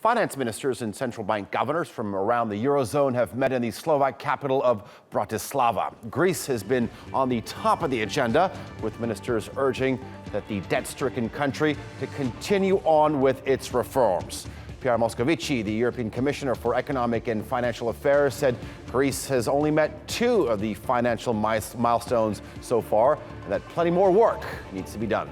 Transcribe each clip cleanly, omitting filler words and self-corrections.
Finance ministers and central bank governors from around the Eurozone have met in the Slovak capital of Bratislava. Greece has been on the top of the agenda, with ministers urging that the debt-stricken country to continue on with its reforms. Pierre Moscovici, the European Commissioner for Economic and Financial Affairs, said Greece has only met 2 of the financial milestones so far, and that plenty more work needs to be done.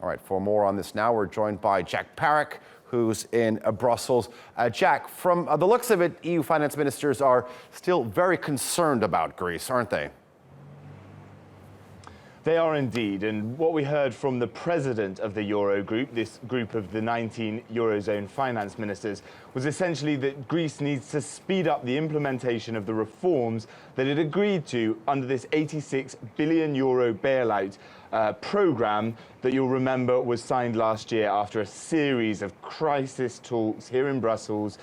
All right, for more on this now, we're joined by Jack Parrock, who's in Brussels. Jack, from the looks of it, EU finance ministers are still very concerned about Greece, aren't they? They are indeed, and what we heard from the president of the Eurogroup, this group of the 19 Eurozone finance ministers, was essentially that Greece needs to speed up the implementation of the reforms that it agreed to under this 86 billion euro bailout programme that you'll remember was signed last year after a series of crisis talks here in Brussels,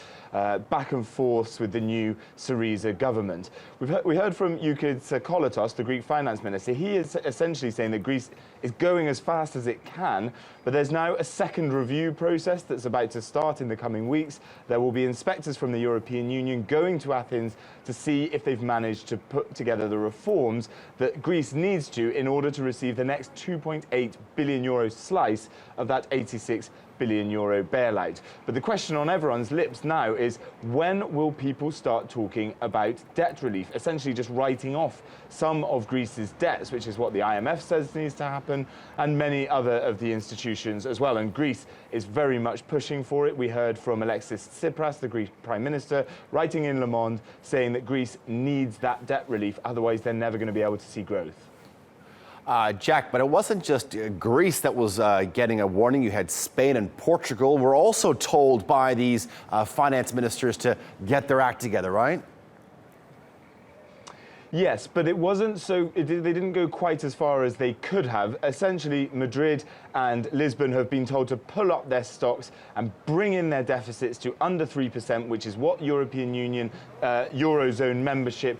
back and forths with the new Syriza government. We heard from Euclides Kolotos, the Greek finance minister. He is essentially saying that Greece is going as fast as it can, but there's now a second review process that's about to start in the coming weeks. There will be inspectors from the European Union going to Athens to see if they've managed to put together the reforms that Greece needs to in order to receive the next 2.8 billion euro slice of that 86 billion euro bailout. But the question on everyone's lips now is, when will people start talking about debt relief, essentially just writing off some of Greece's debts, which is what the IMF says needs to happen, and many other of the institutions as well. And Greece is very much pushing for it. We heard from Alexis Tsipras, the Greek Prime Minister, writing in Le Monde, saying that Greece needs that debt relief, otherwise they're never going to be able to see growth. Jack, but it wasn't just Greece that was getting a warning. You had Spain and Portugal. We're also told by these finance ministers to get their act together, right? Yes, but it wasn't so, they didn't go quite as far as they could have. Essentially, Madrid and Lisbon have been told to pull up their stocks and bring in their deficits to under 3%, which is what European Union Eurozone membership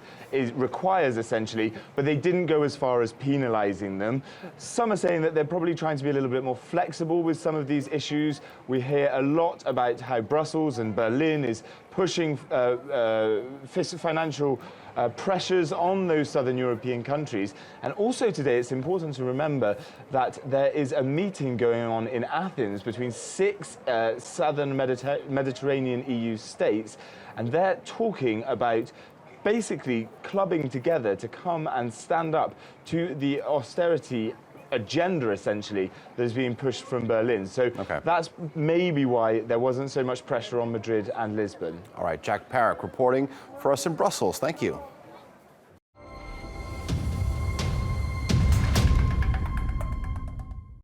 requires, essentially, but they didn't go as far as penalising them. Some are saying that they're probably trying to be a little bit more flexible with some of these issues. We hear a lot about how Brussels and Berlin is pushing financial pressures on those southern European countries. And also today, it's important to remember that there is a meeting going on in Athens between 6 southern Mediterranean EU states, and they're talking about basically clubbing together to come and stand up to the austerity agenda, essentially, that is being pushed from Berlin. So that's maybe why there wasn't so much pressure on Madrid and Lisbon. All right, Jack Parrock reporting for us in Brussels. Thank you.